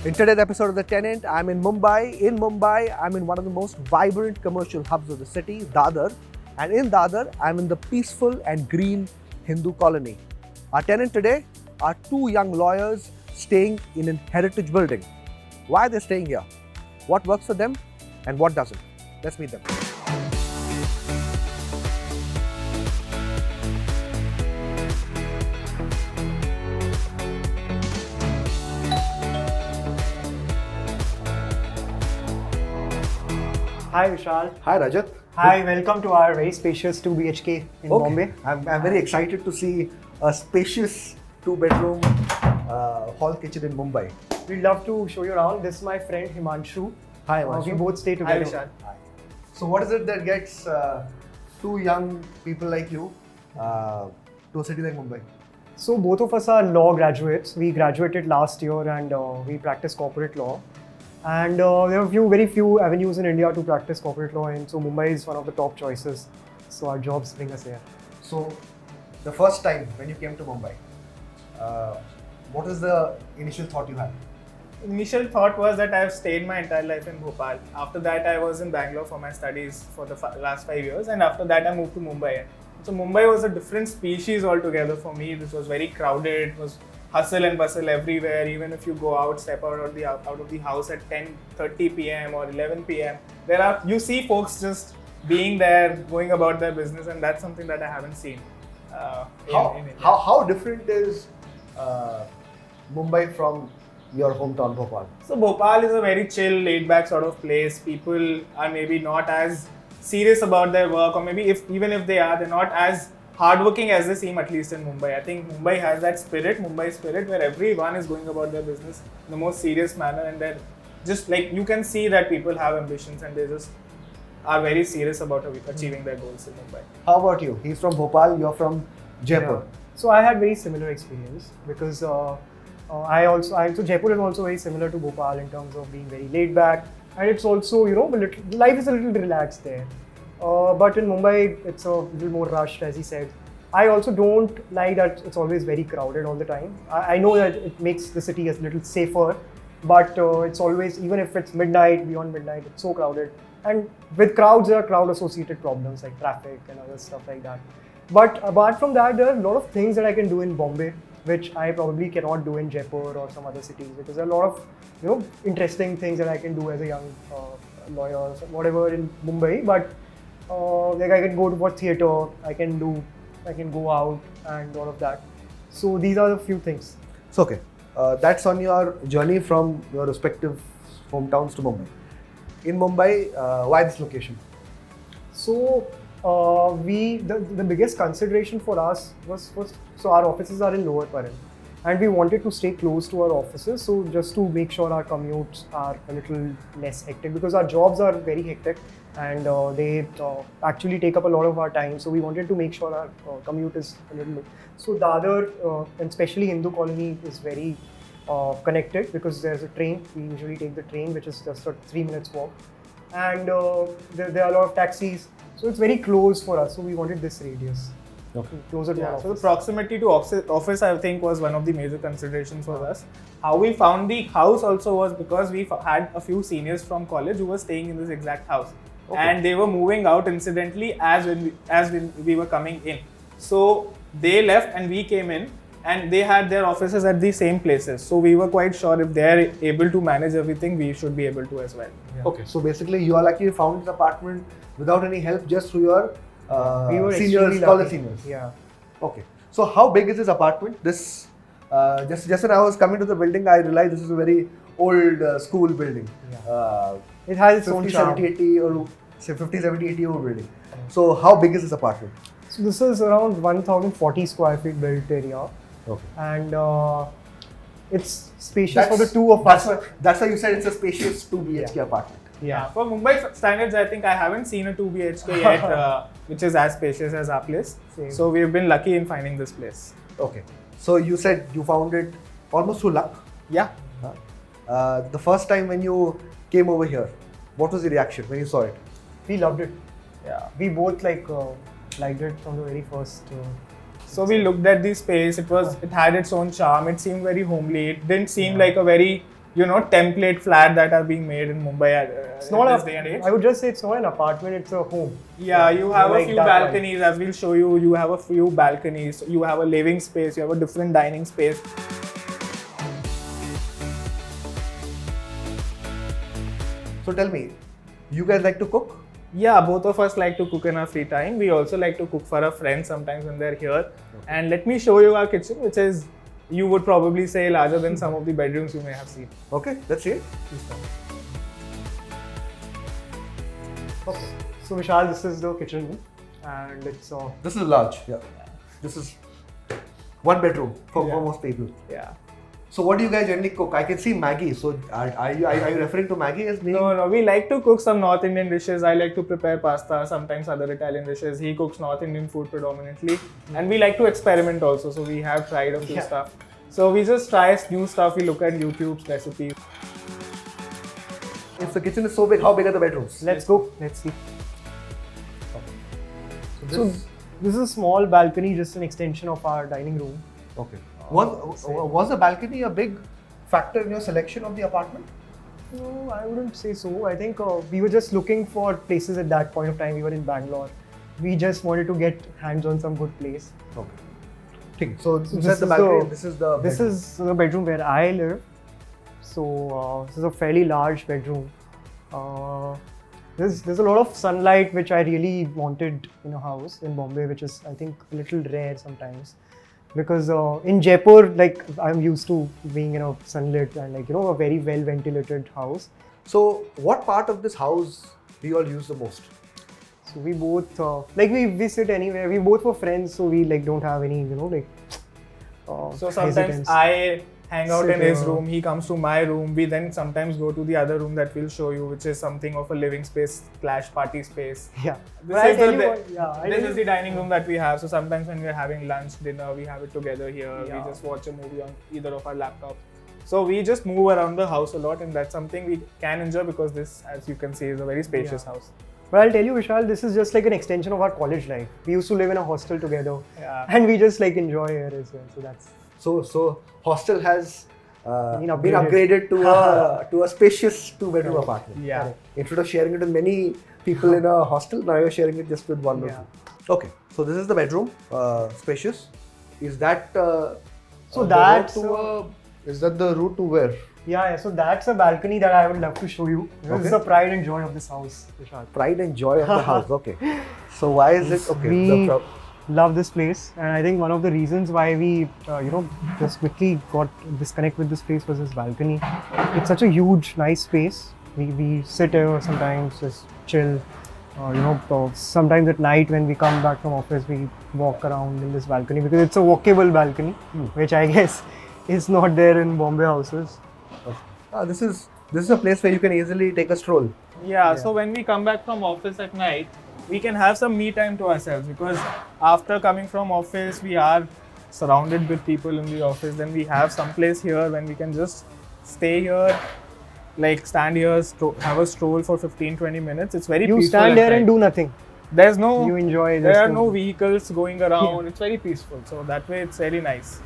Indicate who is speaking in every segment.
Speaker 1: In today's episode of The Tenant, I'm in Mumbai. In Mumbai, I'm in one of the most vibrant commercial hubs of the city, Dadar. And in Dadar, I'm in the peaceful and green Hindu colony. Our tenant today are two young lawyers staying in a heritage building. Why are they staying here? What works for them and what doesn't? Let's meet them.
Speaker 2: Hi Vishal.
Speaker 1: Hi Rajat.
Speaker 2: Hi, welcome to our very spacious 2 BHK in Bombay.
Speaker 1: I'm very excited to see a spacious two-bedroom hall kitchen in Mumbai.
Speaker 2: We'd love to show you around. This is my friend Himanshu.
Speaker 1: Hi,
Speaker 2: We both stay together.
Speaker 3: Vishal.
Speaker 1: So what is it that gets two young people like you to a city like Mumbai?
Speaker 2: So both of us are law graduates. We graduated last year and we practice corporate law. And there are very few avenues in India to practice corporate law, and so Mumbai is one of the top choices. So our jobs bring us here.
Speaker 1: So the first time when you came to Mumbai, what is the initial thought you had?
Speaker 3: Initial thought was that I've stayed my entire life in Bhopal. After that, I was in Bangalore for my studies for the last 5 years, and after that, I moved to Mumbai. So Mumbai was a different species altogether for me. This was very crowded. It was hustle and bustle everywhere. Even if you go out, step out of the house at 10:30 p.m. or 11 p.m., you see folks just being there, going about their business, and that's something that I haven't seen. In India.
Speaker 1: How different is Mumbai from your hometown Bhopal?
Speaker 3: So Bhopal is a very chill, laid-back sort of place. People are maybe not as serious about their work, or maybe even if they are, they're not as hardworking as they seem, at least in Mumbai. I think Mumbai has that Mumbai spirit, where everyone is going about their business in the most serious manner, and then just like you can see that people have ambitions and they just are very serious about achieving their goals in Mumbai.
Speaker 1: How about you? He's from Bhopal, you're from Jaipur.
Speaker 2: Yeah. So I had very similar experience because so Jaipur is also very similar to Bhopal in terms of being very laid back, and it's also life is a little relaxed there. But in Mumbai, it's a little more rushed, as he said. I also don't like that it's always very crowded all the time. I know that it makes the city a little safer, but it's always, even if it's midnight, beyond midnight, it's so crowded. And with crowds, there are crowd-associated problems like traffic and other stuff like that. But apart from that, there are a lot of things that I can do in Bombay, which I probably cannot do in Jaipur or some other cities, because there are a lot of interesting things that I can do as a young lawyer or whatever in Mumbai. But like I can go to theatre, I can go out and all of that. So these are the few things.
Speaker 1: So okay, that's on your journey from your respective hometowns to Mumbai. In Mumbai, why this location?
Speaker 2: So the biggest consideration for us was first. So our offices are in Lower Parel, and we wanted to stay close to our offices. So just to make sure our commutes are a little less hectic, because our jobs are very hectic and they actually take up a lot of our time. So we wanted to make sure our commute is a little bit. So Dadar, and especially Hindu colony, is very connected because there's a train. We usually take the train, which is just a 3 minutes walk, and there are a lot of taxis. So it's very close for us. So we wanted this radius.
Speaker 1: Okay.
Speaker 2: Closer to our
Speaker 3: So the
Speaker 2: office.
Speaker 3: proximity to office, I think, was one of the major considerations for us. How we found the house also was because we had a few seniors from college who were staying in this exact house, and they were moving out incidentally as when we were coming in. So they left and we came in, and they had their offices at the same places. So we were quite sure if they're able to manage everything, we should be able to as well.
Speaker 2: Yeah.
Speaker 1: Okay, so basically you are lucky you found this apartment without any help, just through your
Speaker 2: We were
Speaker 1: seniors,
Speaker 2: extremely
Speaker 1: college
Speaker 2: lucky.
Speaker 1: seniors.
Speaker 2: Yeah.
Speaker 1: Okay, so how big is this apartment? This just when I was coming to the building, I realized this is a very old school building.
Speaker 2: Yeah. It has its own
Speaker 1: 50,
Speaker 2: charm.
Speaker 1: 70, 80 or say 50, 70, 80 year old building. So how big is this apartment?
Speaker 2: So this is around 1040 square feet built area,
Speaker 1: Okay.
Speaker 2: and it's spacious for the two of us.
Speaker 1: That's why you said it's a spacious 2 BHK apartment.
Speaker 2: Yeah.
Speaker 3: For Mumbai standards, I think I haven't seen a 2 BHK yet, which is as spacious as our place.
Speaker 2: Same.
Speaker 3: So we've been lucky in finding this place.
Speaker 1: Okay. So you said you found it almost through luck.
Speaker 3: Yeah.
Speaker 1: The first time when you came over here, what was the reaction when you saw it?
Speaker 2: We loved it.
Speaker 3: Yeah.
Speaker 2: We both liked it from the very first.
Speaker 3: So we looked at the space. It had its own charm. It seemed very homely. It didn't seem like a very template flat that are being made in Mumbai
Speaker 2: It's not
Speaker 3: this day and age.
Speaker 2: I would just say it's not an apartment, it's a home.
Speaker 3: Yeah, you have
Speaker 2: like
Speaker 3: a few
Speaker 2: that
Speaker 3: balconies, as we'll show you. You have a few balconies, you have a living space, you have a different dining space.
Speaker 1: So tell me, you guys like to cook?
Speaker 3: Yeah, both of us like to cook in our free time. We also like to cook for our friends sometimes when they're here. And let me show you our kitchen, which is, you would probably say, larger than some of the bedrooms you may have seen.
Speaker 1: Okay, let's see it.
Speaker 2: Okay. So Vishal, this is the kitchen room, and it's
Speaker 1: This is large, yeah. This is one bedroom for
Speaker 3: Yeah.
Speaker 1: most people.
Speaker 3: Yeah.
Speaker 1: So what do you guys generally cook? I can see Maggi. So are you referring to Maggi as being?
Speaker 3: No, we like to cook some North Indian dishes. I like to prepare pasta, sometimes other Italian dishes. He cooks North Indian food predominantly. And we like to experiment also. So we have tried a few stuff. So we just try new stuff. We look at YouTube's recipes.
Speaker 1: If the kitchen is so big, how big are the bedrooms?
Speaker 2: let's go. Let's see.
Speaker 1: So
Speaker 2: So this is a small balcony, just an extension of our dining room.
Speaker 1: okay. Was the balcony a big factor in your selection of the apartment?
Speaker 2: No, I wouldn't say so. I think we were just looking for places at that point of time. We were in Bangalore. We just wanted to get hands on some good place.
Speaker 1: Okay. So
Speaker 2: this
Speaker 1: this is the
Speaker 2: is
Speaker 1: balcony.
Speaker 2: the-
Speaker 1: This is the.
Speaker 2: This
Speaker 1: bedroom.
Speaker 2: is the bedroom where I live. So this is a fairly large bedroom. There's a lot of sunlight which I really wanted in a house in Bombay, which is I think a little rare sometimes. Because in Jaipur, like I'm used to being in a sunlit and a very well ventilated house.
Speaker 1: So what part of this house do you all use the most?
Speaker 2: So we both we sit anywhere. We both were friends, so we don't have any
Speaker 3: So sometimes
Speaker 2: hesitance.
Speaker 3: I hang out in his
Speaker 2: Sit,
Speaker 3: room, he comes to my room. We then sometimes go to the other room that we'll show you, which is something of a living space / party space.
Speaker 2: Yeah.
Speaker 3: This
Speaker 2: But I'll
Speaker 3: is
Speaker 2: tell
Speaker 3: the-
Speaker 2: you what- yeah, I'll
Speaker 3: This
Speaker 2: tell
Speaker 3: is
Speaker 2: you-
Speaker 3: the dining room that we have. So sometimes when we're having lunch, dinner, we have it together here.
Speaker 2: Yeah.
Speaker 3: We just watch a movie on either of our laptops. So we just move around the house a lot, and that's something we can enjoy because this, as you can see, is a very spacious house.
Speaker 2: But I'll tell you, Vishal, this is just like an extension of our college life. We used to live in a hostel together,
Speaker 3: Yeah.
Speaker 2: and we just enjoy here as well. So that's
Speaker 1: So hostel has
Speaker 2: Been
Speaker 1: been upgraded to a spacious 2-bedroom apartment.
Speaker 3: Yeah.
Speaker 1: Instead of sharing it with many people in a hostel, now you're sharing it just with one person. Okay. So this is the bedroom, spacious. Is that
Speaker 2: So
Speaker 1: the
Speaker 2: that's
Speaker 1: route to is that the route to where?
Speaker 2: yeah. So that's a balcony that I would love to show you. This
Speaker 1: Okay.
Speaker 2: is the pride and joy of this house, Vishal.
Speaker 1: Pride and joy of the house. Okay. So why is it okay?
Speaker 2: We love this place, and I think one of the reasons why we just quickly got disconnect with this place was this balcony. It's such a huge, nice space. We sit here sometimes, just chill. Sometimes at night when we come back from office, we walk around in this balcony because it's a walkable balcony, which I guess is not there in Bombay houses.
Speaker 1: This is a place where you can easily take a stroll.
Speaker 3: Yeah, so when we come back from office at night, we can have some me time to ourselves because after coming from office, we are surrounded with people in the office. Then we have some place here when we can just stay here, stand here, have a stroll for 15-20 minutes. It's very
Speaker 2: You
Speaker 3: peaceful.
Speaker 2: stand
Speaker 3: at
Speaker 2: there
Speaker 3: night.
Speaker 2: and do nothing.
Speaker 3: There's no,
Speaker 2: You enjoy.
Speaker 3: there
Speaker 2: just
Speaker 3: are
Speaker 2: to-
Speaker 3: no vehicles going around. It's very peaceful. So that way, it's very nice.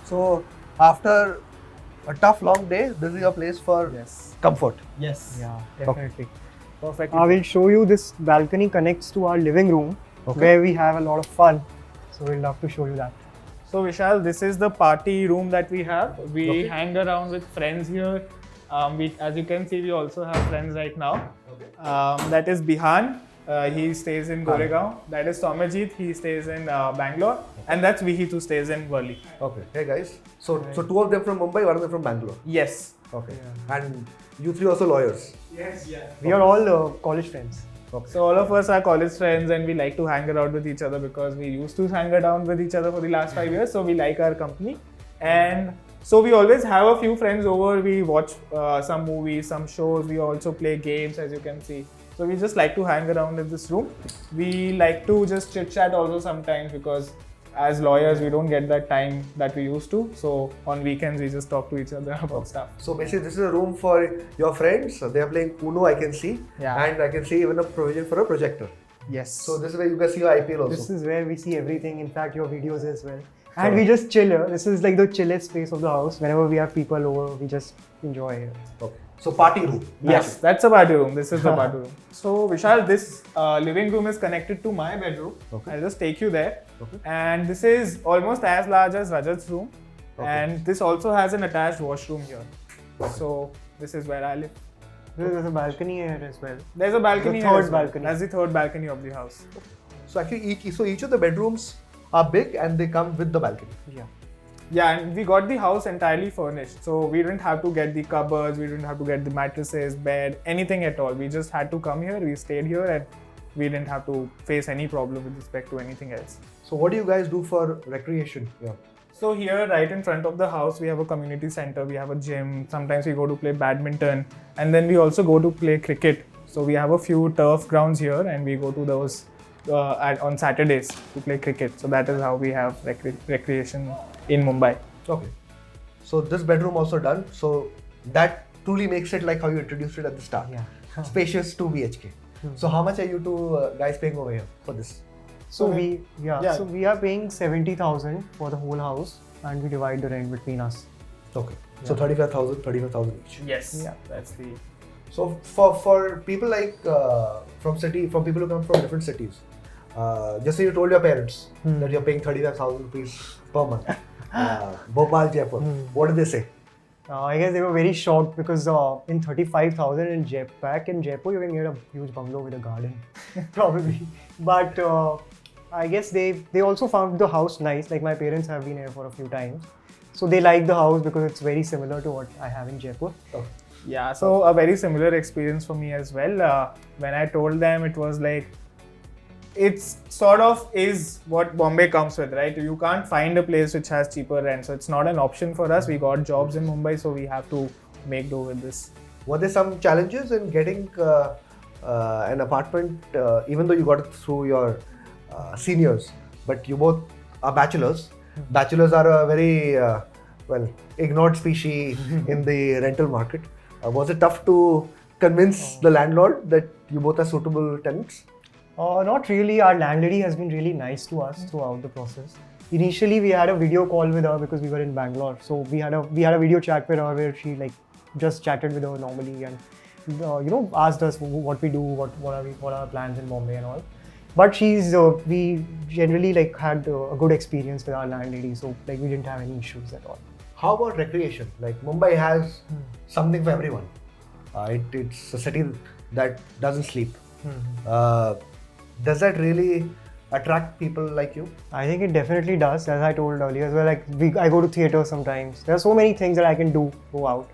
Speaker 1: So after a tough long day, this is your place for
Speaker 3: Yes.
Speaker 1: comfort.
Speaker 3: Yes.
Speaker 2: Yeah, definitely.
Speaker 3: Perfect.
Speaker 2: I will show you this balcony connects to our living room
Speaker 1: Okay.
Speaker 2: where we have a lot of fun. So we'll love to show you that.
Speaker 3: So Vishal, this is the party room that we have. We
Speaker 1: Okay.
Speaker 3: hang around with friends here. As you can see, we also have friends right now. That is Bihan. He stays in Goregaon. That is Somajit. He stays in Bangalore. And that's Vihit who stays in Worli.
Speaker 1: Okay. Hey guys. So two of them from Mumbai, one of them from Bangalore.
Speaker 3: Yes.
Speaker 1: Okay. And you three also lawyers.
Speaker 3: Yes. Yeah.
Speaker 2: We are all college friends.
Speaker 3: So all of us are college friends and we like to hang around with each other because we used to hang around with each other for the last 5 years. So we like our company. And so we always have a few friends over. We watch some movies, some shows. We also play games, as you can see. So we just like to hang around in this room. We like to just chit chat also sometimes because as lawyers, we don't get that time that we used to. So on weekends, we just talk to each other about stuff.
Speaker 1: So basically, this is a room for your friends. They are playing Uno, I can see.
Speaker 3: Yeah.
Speaker 1: And I can see even a provision for a projector.
Speaker 3: Yes.
Speaker 1: So this is where you can see your IPL also.
Speaker 2: This is where we see everything, in fact your videos as well. And we just chill here. This is like the chillest space of the house. Whenever we have people over, we just enjoy here.
Speaker 1: Okay. So party room.
Speaker 3: Yes, that's a party room. This is the party room. So Vishal, this living room is connected to my bedroom.
Speaker 1: Okay.
Speaker 3: I'll just take you there.
Speaker 1: Okay.
Speaker 3: And this is almost as large as Rajat's room.
Speaker 1: Okay.
Speaker 3: And this also has an attached washroom here.
Speaker 1: Okay.
Speaker 3: So this is where I live.
Speaker 2: There's a balcony here as well.
Speaker 3: There's a balcony
Speaker 2: The
Speaker 3: here
Speaker 2: third
Speaker 3: as well.
Speaker 2: balcony.
Speaker 3: That's the third balcony of the house.
Speaker 1: So actually each of the bedrooms are big and they come with the balcony.
Speaker 2: Yeah.
Speaker 3: Yeah, and we got the house entirely furnished. So we didn't have to get the cupboards, we didn't have to get the mattresses, bed, anything at all. We just had to come here, we stayed here, and we didn't have to face any problem with respect to anything else.
Speaker 1: So what do you guys do for recreation? Yeah.
Speaker 3: So here, right in front of the house, we have a community center, we have a gym. Sometimes we go to play badminton, and then we also go to play cricket. So we have a few turf grounds here, and we go to those on Saturdays to play cricket. So that is how we have recreation in Mumbai.
Speaker 1: Okay. So this bedroom also done. So that truly makes it like how you introduced it at the start.
Speaker 2: Yeah.
Speaker 1: Spacious 2 BHK. So how much are you two guys paying over here for this?
Speaker 2: So
Speaker 3: Yeah.
Speaker 2: So we are paying 70,000 for the whole house, and we divide the rent between us.
Speaker 1: Okay. So 35,000 each.
Speaker 3: Yes,
Speaker 2: Yeah.
Speaker 3: that's the.
Speaker 1: So for people like from people who come from different cities, just say you told your parents that you're paying 35,000 rupees per month. Bhopal, Jaipur. What did they say?
Speaker 2: I guess they were very shocked because in 35,000 in back in Jaipur, you can get a huge bungalow with a garden, probably. But I guess they also found the house nice. Like my parents have been here for a few times, so they like the house because it's very similar to what I have in Jaipur.
Speaker 1: Okay.
Speaker 3: Yeah, so a very similar experience for me as well. When I told them, it was like, it's sort of is what Bombay comes with, right? You can't find a place which has cheaper rent, so it's not an option for us. We got jobs in Mumbai, so we have to make do with this.
Speaker 1: Were there some challenges in getting an apartment, even though you got it through your seniors, but you both are bachelors? Bachelors are a very ignored species in the rental market. Was it tough to convince the landlord that you both are suitable tenants?
Speaker 2: Not really. Our landlady has been really nice to us throughout the process. Initially, we had a video call with her because we were in Bangalore. So we had a video chat with her where she just chatted with her normally and asked us what we do, what are our plans in Bombay and all. But we generally had a good experience with our landlady. So we didn't have any issues at all.
Speaker 1: How about recreation? Like Mumbai has something for everyone. It's a city that doesn't sleep. Does that really attract people like you?
Speaker 2: I think it definitely does, as I told earlier as well. I go to theatre sometimes. There are so many things that I can go out.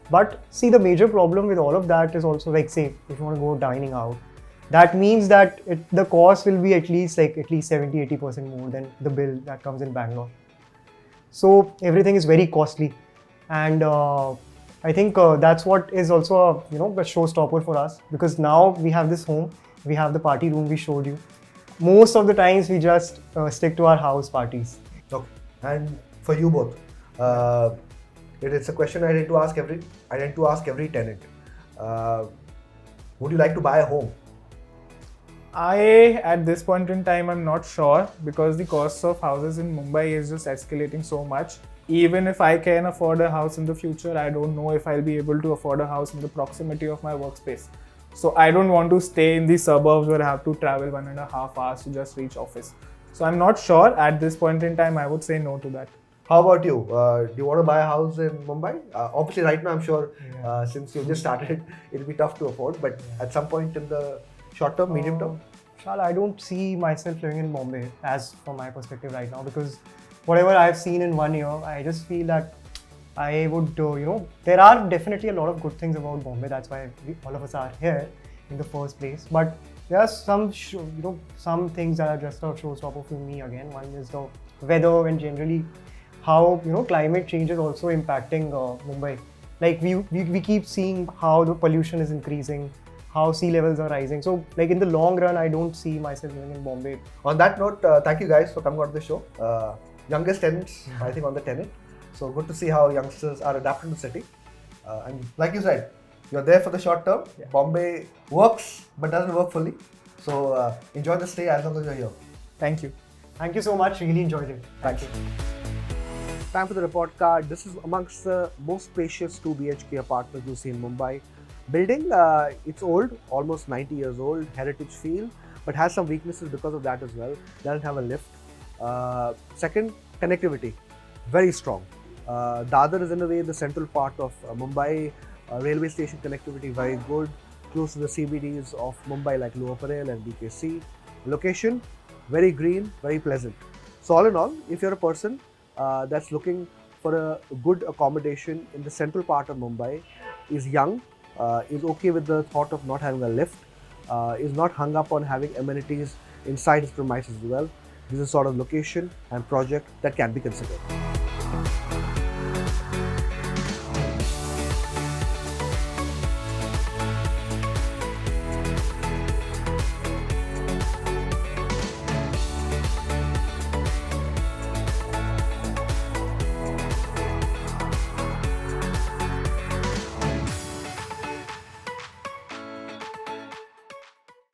Speaker 2: But see, the major problem with all of that is also say if you want to go dining out, that means that the cost will be at least 70-80% more than the bill that comes in Bangalore. So everything is very costly, and I think that's what is also a showstopper for us, because now we have this home, we have the party room we showed you. Most of the times we just stick to our house parties.
Speaker 1: Okay. And for you both, it's a question I tend to ask every tenant. Would you like to buy a home?
Speaker 3: At this point in time, I'm not sure, because the costs of houses in Mumbai is just escalating so much. Even if I can afford a house in the future, I don't know if I'll be able to afford a house in the proximity of my workspace. So I don't want to stay in the suburbs where I have to travel 1.5 hours to just reach office. So I'm not sure. At this point in time, I would say no to that.
Speaker 1: How about you? Do you want to buy a house in Mumbai? Obviously, right now, I'm sure since you just started, it'll be tough to afford. But at some point in the short term, medium term?
Speaker 2: I don't see myself living in Bombay as from my perspective right now, because whatever I've seen in 1 year, I just feel that I would, there are definitely a lot of good things about Bombay. That's why all of us are here in the first place. But there are some things that are just a showstopper for me again. One is the weather, and generally how climate change is also impacting Mumbai. We keep seeing how the pollution is increasing, how sea levels are rising. So in the long run, I don't see myself living in Bombay.
Speaker 1: On that note, thank you guys for coming on the show. Youngest tenants, I think, on the Tenant. So good to see how youngsters are adapting to the city. And like you said, you're there for the short term.
Speaker 3: Yeah.
Speaker 1: Bombay works but doesn't work fully. So enjoy the stay as long as you're here.
Speaker 3: Thank you.
Speaker 2: Thank you so much. Really enjoyed it.
Speaker 1: Thank you. Time for the report card. This is amongst the most spacious 2 BHK apartments you see in Mumbai. Building, it's old, almost 90 years old, heritage feel, but has some weaknesses because of that as well. Doesn't have a lift. Second, connectivity, very strong. Dadar is in a way the central part of Mumbai. Railway station connectivity very good, close to the CBDs of Mumbai like Lower Parel and BKC. Location, very green, very pleasant. So all in all, if you're a person that's looking for a good accommodation in the central part of Mumbai, is young, is okay with the thought of not having a lift, is not hung up on having amenities inside his premises as well, this is a sort of location and project that can be considered.